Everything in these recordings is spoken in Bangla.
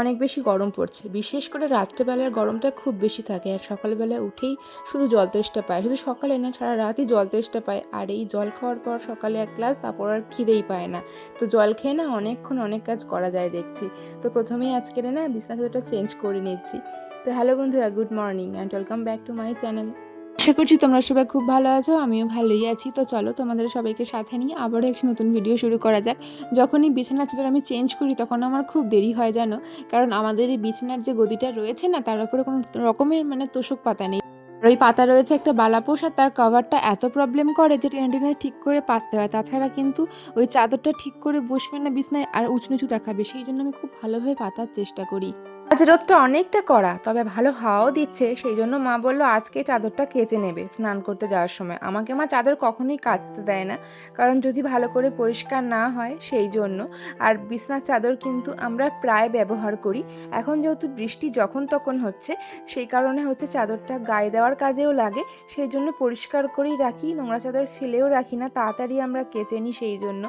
অনেক বেশি গরম পড়ছে, বিশেষ করে রাত্রেবেলার গরমটা খুব বেশি থাকে। আর সকালবেলা উঠেই শুধু জল তেষ্টা পায়, শুধু সকালে না সারা রাতই জল তেষ্টা পায়। আর এই জল খাওয়ার পর সকালে এক গ্লাস, তারপর আর খিদেই পায় না। তো জল খেয়ে না অনেকক্ষণ অনেক কাজ করা যায় দেখছি। তো প্রথমেই আজকের না বিছানাটা চেঞ্জ করে নিচ্ছি। তো হ্যালো বন্ধুরা, good morning and welcome back to my channel. আশা করছি তোমরা সবাই খুব ভালো আছো, আমিও ভালোই আছি। তো চলো তোমাদের সবাইকে সাথে নিয়ে আবারও একটি নতুন ভিডিও শুরু করা যাক। যখনই বিছানার চাদর আমি চেঞ্জ করি তখন আমার খুব দেরি হয় জানো, কারণ আমাদের এই বিছানার যে গদিটা রয়েছে না, তার উপরে কোনো রকমের তোষক পাতা নেই। আর ওই পাতা রয়েছে একটা বালাপোষ, আর তার কভারটা এত প্রবলেম করে যে টেনে টেনে ঠিক করে পাততে হয়। তাছাড়া কিন্তু ওই চাদরটা ঠিক করে বসবে না বিছনায়, আর উঁচু নিচু দেখাবে, সেই জন্য আমি খুব ভালোভাবে পাতার চেষ্টা করি। আজ রোদটা অনেকটা কড়া, তবে ভালো হাওয়াও দিচ্ছে, সেই জন্য মা বললো আজকে চাদরটা কেচে নেবে স্নান করতে যাওয়ার সময়। আমাকে মা চাদর কখনোই কাচতে দেয় না, কারণ যদি ভালো করে পরিষ্কার না হয় সেই জন্য। আর বিছনার চাদর কিন্তু আমরা প্রায় ব্যবহার করি। এখন যেহেতু বৃষ্টি যখন তখন হচ্ছে, সেই কারণে হচ্ছে চাদরটা গায়ে দেওয়ার কাজেও লাগে, সেই জন্য পরিষ্কার করেই রাখি, নোংরা চাদর ফেলেও রাখি না, তাড়াতাড়ি আমরা কেচে নিই সেই জন্য।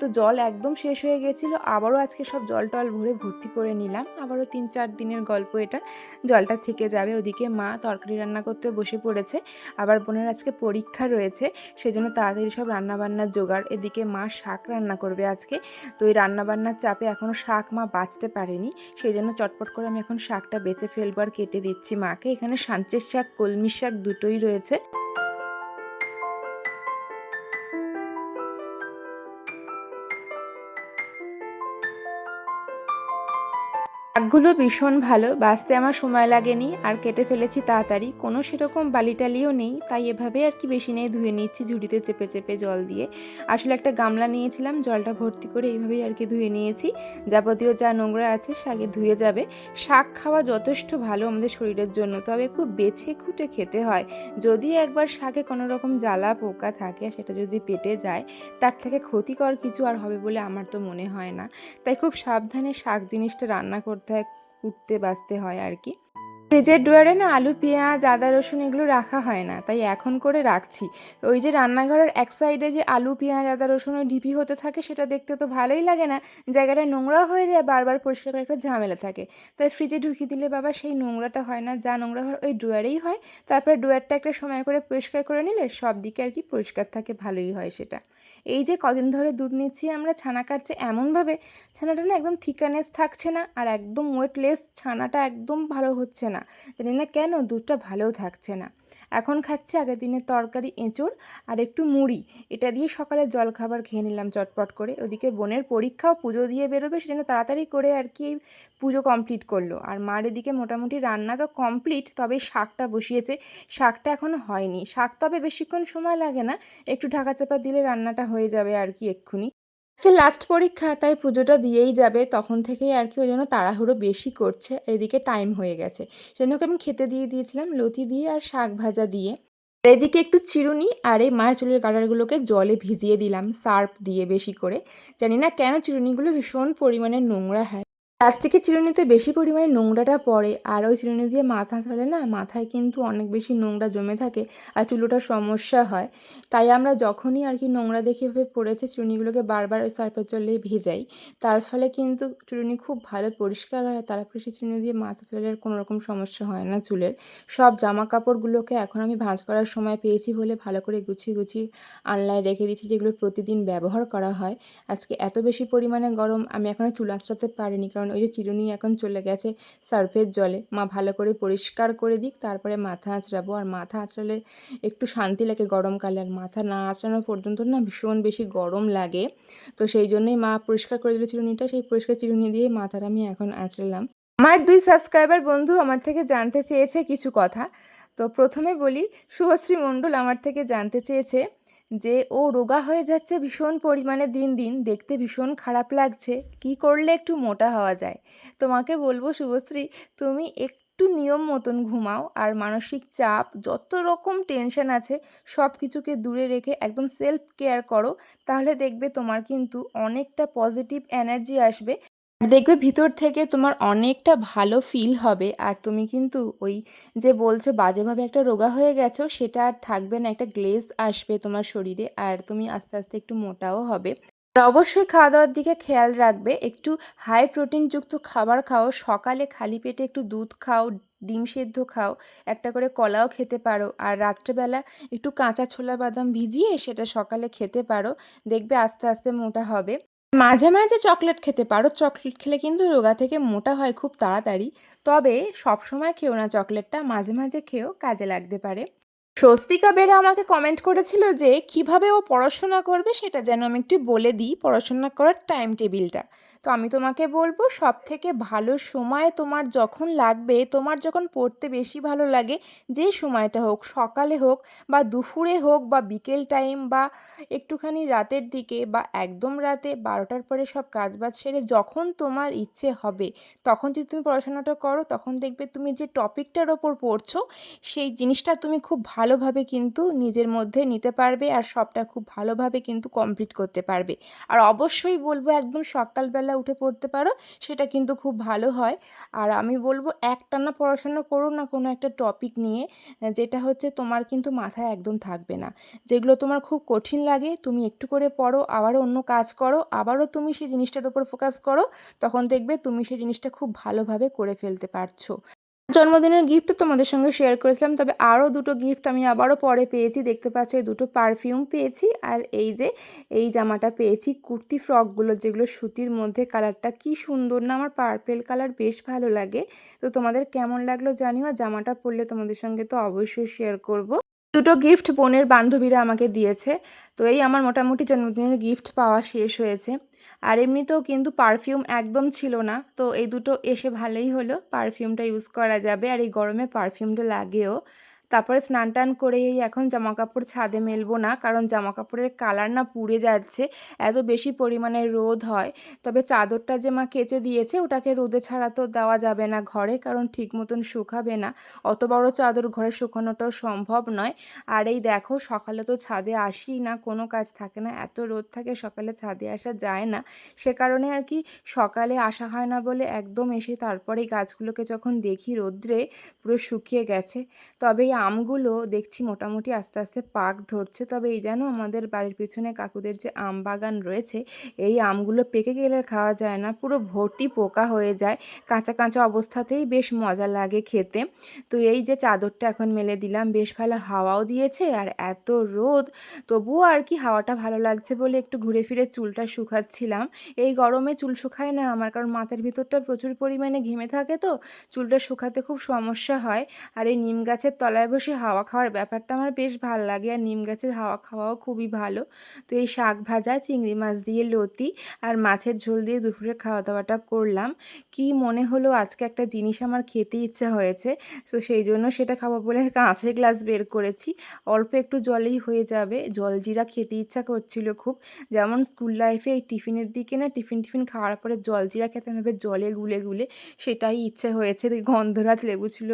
তো জল একদম শেষ হয়ে গেছিলো, আবারও আজকে সব জল টল ভরে ভর্তি করে নিলাম। আবারও 3-4 দিনের গল্প এটা, জলটা থেকে যাবে। ওদিকে মা তরকারি রান্না করতে বসে পড়েছে, আবার বোনের আজকে পরীক্ষা রয়েছে, সেজন্য তাড়াতাড়ি সব রান্নাবান্নার জোগাড়। এদিকে মা শাক রান্না করবে আজকে, তো এই রান্নাবান্নার চাপে এখনও শাক মা বাছতে পারেনি, সেই জন্য চটপট করে আমি এখন শাকটা বেছে ফেলবো আর কেটে দিচ্ছি মাকে। এখানে সাঞ্চের শাক, কলমি শাক দুটোই রয়েছে। শাকগুলো ভীষণ ভালো, বাছতে আমার সময় লাগেনি, আর কেটে ফেলেছি তাড়াতাড়ি। কোনো সেরকম বালিটালিও নেই, তাই এভাবে আর কি বেশি নেই ধুয়ে নিচ্ছি ঝুড়িতে চেপে চেপে জল দিয়ে। আসলে একটা গামলা নিয়েছিলাম, জলটা ভর্তি করে এইভাবেই আর কি ধুয়ে নিয়েছি। যাবতীয় যা নোংরা আছে শাকে ধুয়ে যাবে। শাক খাওয়া যথেষ্ট ভালো আমাদের শরীরের জন্য, তবে খুব বেছে খুঁটে খেতে হয়। যদি একবার শাকে কোনো রকম জ্বালা পোকা থাকে, সেটা যদি পেটে যায়, তার থেকে ক্ষতিকর কিছু আর হবে বলে আমার তো মনে হয় না। তাই খুব সাবধানে শাক জিনিসটা রান্না করতে হয়, কুটতে বাছতে হয় আর কি। ফ্রিজের ড্রয়ারে না আলু, পেঁয়াজ, আদা, রসুন এগুলো রাখা হয় না, তাই এখন করে রাখছি। ওই যে রান্নাঘরের এক সাইডে যে আলু, পেঁয়াজ, আদা, রসুনের ঢিপি হতে থাকে, সেটা দেখতে তো ভালোই লাগে না, জায়গাটা নোংরা হয়ে যায়, বারবার পরিষ্কার করার একটা ঝামেলা থাকে। তাই ফ্রিজে ঢুকিয়ে দিলে বাবা সেই নোংরাটা হয় না, যা নোংরা হয় ওই ড্রয়ারেই হয়। তারপরে ড্রয়ারটা একটা সময় করে পরিষ্কার করে নিলে সব দিকে আর কি পরিষ্কার থাকে, ভালোই হয় সেটা। এই যে কদিন ধরে দুধ নিচ্ছি আমরা, ছানা কাটছে এমনভাবে, ছানাটা না একদম থিকানেস থাকছে না, আর একদম ওয়েটলেস, ছানাটা একদম ভালো হচ্ছে না, জানি না কেন দুধটা ভালোও থাকছে না। এখন খাচ্ছি আগের দিনের তরকারি, এঁচোড় আর একটু মুড়ি, এটা দিয়ে সকালে জল খাবার খেয়ে নিলাম চটপট করে। ওদিকে বোনের পরীক্ষাও, পুজো দিয়ে বেরোবে, সেজন্য তাড়াতাড়ি করে আর কি পুজো কমপ্লিট করলো। আর মার এদিকে মোটামুটি রান্না তো কমপ্লিট, তবে শাকটা বসিয়েছে, শাকটা এখনও হয়নি। শাক তবে বেশিক্ষণ সময় লাগে না, একটু ঢাকা চাপা দিলে রান্নাটা হয়ে যাবে আর কি এক্ষুনি। আজকে লাস্ট পরীক্ষা, তাই পুজোটা দিয়েই যাবে, তখন থেকেই আর কি ওই জন্য তাড়াহুড়ো বেশি করছে। এদিকে টাইম হয়ে গেছে, সেজন্য ওকে আমি খেতে দিয়ে দিয়েছিলাম লতি দিয়ে আর শাক ভাজা দিয়ে। আর এদিকে একটু চিরুনি আর এই মায়ের চুলের কাটারগুলোকে জলে ভিজিয়ে দিলাম সার্ফ দিয়ে বেশি করে। জানি না কেন চিরুনিগুলো ভীষণ পরিমাণে নোংরা হয়, প্লাস্টিকের চিরুনিতে বেশি পরিমাণে নোংরাটা পড়ে, আর ওই চিরুনি দিয়ে মাথা হাতড়ালে না মাথায় কিন্তু অনেক বেশি নোংরা জমে থাকে, আর চুলোটার সমস্যা হয়। তাই আমরা যখনই আর কি নোংরা দেখে এভাবে পড়েছে, চিরুনিগুলোকে বারবার ওই সার্ফের জলে ভেজাই, তার ফলে কিন্তু চিরুনি খুব ভালো পরিষ্কার হয়। তারপরে সেই চিরুনি দিয়ে মাথা চুলের কোনো রকম সমস্যা হয় না চুলের। সব জামা কাপড়গুলোকে এখন আমি ভাঁজ করার সময় পেয়েছি বলে ভালো করে গুছিয়ে গুছিয়ে আলনায় রেখে দিচ্ছি, যেগুলো প্রতিদিন ব্যবহার করা হয়। আজকে এত বেশি পরিমাণে গরম, আমি এখনও চুল আঁচড়াতে পারিনি, কারণ ওই যে চিরুনি এখন চলে গেছে সার্ফের জলে। মা ভালো করে পরিষ্কার করে দিক, তারপরে মাথা আঁচড়াবো। আর মাথা আঁচড়ালে একটু শান্তি লাগে গরমকালে, আর মাথা না আঁচড়ানো পর্যন্ত না ভীষণ বেশি গরম লাগে। তো সেই জন্যই মা পরিষ্কার করে দিল চিরুনিটা, সেই পরিষ্কার চিরুনি দিয়ে মাথাটা আমি এখন আঁচড়ালাম। আমার 2 সাবস্ক্রাইবার বন্ধু আমার থেকে জানতে চেয়েছে কিছু কথা। তো প্রথমে বলি, শুভশ্রী মণ্ডল আমার থেকে জানতে চেয়েছে যে ও রোগা হয়ে যাচ্ছে ভীষণ পরিমাণে, দিন দিন দেখতে ভীষণ খারাপ লাগছে, কি করলে একটু মোটা হওয়া যায়। তোমাকে বলবো শুভশ্রী, তুমি একটু নিয়ম মতন ঘুমাও, আর মানসিক চাপ, যত রকম টেনশন আছে সব কিছুকে দূরে রেখে একদম সেলফ কেয়ার করো, তাহলে দেখবে তোমার কিন্তু অনেকটা পজিটিভ এনার্জি আসবে, আর দেখবে ভিতর থেকে তোমার অনেকটা ভালো ফিল হবে। আর তুমি কিন্তু ওই যে বলছো বাজেভাবে একটা রোগা হয়ে গেছো, সেটা আর থাকবে না, একটা গ্লেজ আসবে তোমার শরীরে, আর তুমি আস্তে আস্তে একটু মোটাও হবে। আর অবশ্যই খাওয়া দাওয়ার দিকে খেয়াল রাখবে, একটু হাই প্রোটিনযুক্ত খাবার খাও, সকালে খালি পেটে একটু দুধ খাও, ডিম সেদ্ধ খাও, একটা করে কলাও খেতে পারো, আর রাত্রেবেলা একটু কাঁচা ছোলা বাদাম ভিজিয়ে সেটা সকালে খেতে পারো, দেখবে আস্তে আস্তে মোটা হবে। মাঝে মাঝে চকলেট খেতে পারো, চকলেট খেলে কিন্তু রোগা থেকে মোটা হয় খুব তাড়াতাড়ি, তবে সবসময় খেও না চকলেটটা, মাঝে মাঝে খেয়েও কাজে লাগতে পারে। স্বস্তিকা বেরা আমাকে কমেন্ট করেছিল যে কিভাবে ও পড়াশোনা করবে সেটা যেন আমি একটু বলে দিই, পড়াশোনা করার টাইম টেবিলটা। তো আমি তোমাকে বলবো, সব থেকে ভালো সময় তোমার যখন লাগবে, তোমার যখন পড়তে বেশি ভালো লাগে, যে সময়টা হোক, সকালে হোক বা দুপুরে হোক বা বিকেল টাইম বা একটুখানি রাতের দিকে বা একদম রাতে 12টার পরে সব কাজবাজ সেরে যখন তোমার ইচ্ছে হবে তখন যদি তুমি পড়াশোনাটা করো, তখন দেখবে তুমি যে টপিকটার ওপর পড়ছো সেই জিনিসটা তুমি খুব ভালোভাবে কিন্তু নিজের মধ্যে নিতে পারবে, আর সবটা খুব ভালোভাবে কিন্তু কমপ্লিট করতে পারবে। আর অবশ্যই বলবো একদম সকালবেলা উঠে পড়তে পারো, সেটা কিন্তু খুব ভালো হয়। আর আমি বলবো একটানা পড়াশোনা করো না কোনো একটা টপিক নিয়ে, যেটা হচ্ছে তোমার কিন্তু মাথায় একদম থাকবে না। যেগুলো তোমার খুব কঠিন লাগে তুমি একটু করে পড়ো, আবারও অন্য কাজ করো, আবারও তুমি সেই জিনিসটার উপর ফোকাস করো, তখন দেখবে তুমি সেই জিনিসটা খুব ভালোভাবে করে ফেলতে পারছো। জন্মদিনের গিফট তো তোমাদের সঙ্গে শেয়ার করেছিলাম, তবে আরও দুটো গিফট আমি আবারও পরে পেয়েছি, দেখতে পাচ্ছ এই দুটো পারফিউম পেয়েছি, আর এই যে এই জামাটা পেয়েছি, কুর্তি ফ্রকগুলো যেগুলো সুতির মধ্যে, কালারটা কি সুন্দর না, আমার পার্পেল কালার বেশ ভালো লাগে। তো তোমাদের কেমন লাগলো জানিও, জামাটা পরলে তোমাদের সঙ্গে তো অবশ্যই শেয়ার করব। দুটো গিফট বোনের বান্ধবীরা আমাকে দিয়েছে। তো এই আমার মোটামুটি জন্মদিনের গিফট পাওয়া শেষ হয়েছে। আর এমনিতেও কিন্তু পারফিউম একদম ছিল না, তো এই দুটো এসে ভালোই হলো, পারফিউমটা ইউজ করা যাবে, আর এই গরমে পারফিউমটা লাগেও। তারপরে স্নান টান করে এই এখন জামাকাপড় ছাদে মেলবো না, কারণ জামাকাপড়ের কালার না পুড়ে যাচ্ছে, এত বেশি পরিমাণে রোদ হয়। তবে চাদরটা যে মা কেচে দিয়েছে ওটাকে রোদে ছাড়া তো দেওয়া যাবে না ঘরে, কারণ ঠিক মতন শুকাবে না, অত বড় চাদর ঘরে শুকানোটাও সম্ভব নয়। আর এই দেখো সকালে তো ছাদে আসি না, কোনো কাজ থাকে না, এত রোদ থাকে সকালে ছাদে আসা যায় না, সে কারণে আর কি সকালে আসা হয় না বলে একদম এসে তারপরে এই গাছগুলোকে যখন দেখি রোদ্রে পুরো শুকিয়ে গেছে। তবে এই আমগুলো দেখছি মোটামুটি আস্তে আস্তে পাক ধরছে, তবে এই যেন আমাদের বাড়ির পিছনে কাকুদের যে আম বাগান রয়েছে, এই আমগুলো পেকে গেলে খাওয়া যায় না, পুরো ভর্তি পোকা হয়ে যায়, কাঁচা কাঁচা অবস্থাতেই বেশ মজা লাগে খেতে। তো এই যে চাদরটা এখন মেলে দিলাম, বেশ ভালো হাওয়াও দিয়েছে, আর এত রোদ তবুও আর কি হাওয়াটা ভালো লাগছে বলে একটু ঘুরে ফিরে চুলটা শুকাচ্ছিলাম। এই গরমে চুল শুকায় না আমার, কারণ মাথার ভিতরটা প্রচুর পরিমাণে ঘেমে থাকে, তো চুলটা শুকাতে খুব সমস্যা হয়। আর এই নিম গাছের তলায় বসে হাওয়া খাওয়ার ব্যাপারটা আমার বেশ ভালো লাগে, আর নিম গাছের হাওয়া খাওয়াও খুবই ভালো। তো এই শাক ভাজা, চিংড়ি মাছ দিয়ে লতি আর মাছের ঝোল দিয়ে দুপুরে খাওয়া দাওয়াটা করলাম। কি মনে হলো আজকে একটা জিনিস আমার খেতে ইচ্ছা হয়েছে, তো সেই জন্য সেটা খাবো বলে কাঁচের গ্লাস বের করেছি, অল্প একটু জলেই হয়ে যাবে, জলজিরা খেতে ইচ্ছা করছিল খুব। যেমন স্কুল লাইফে এই টিফিনের দিকে না, টিফিন খাওয়ার পরে জলজিরা খেতে হবে জলে গুলে গুলে, সেটাই ইচ্ছে হয়েছে। গন্ধরাজ লেবু ছিল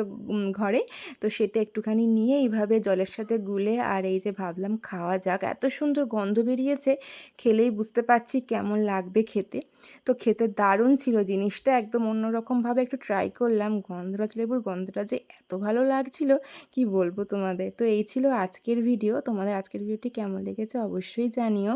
ঘরে, তো সেটা একটুখানি নিয়ে এইভাবে জলের সাথে গুলে, আর এই যে ভাবলাম খাওয়া যাক, এত সুন্দর গন্ধ বেরিয়েছে, খেলেই বুঝতে পারছি কেমন লাগবে খেতে। তো খেতে দারুণ ছিল জিনিসটা, একদম অন্যরকমভাবে একটু ট্রাই করলাম, গন্ধরাজ লেবুর গন্ধটা যে এত ভালো লাগছিল কি বলবো তোমাদের। তো এই ছিল আজকের ভিডিও, তোমাদের আজকের ভিডিওটি কেমন লেগেছে অবশ্যই জানিও।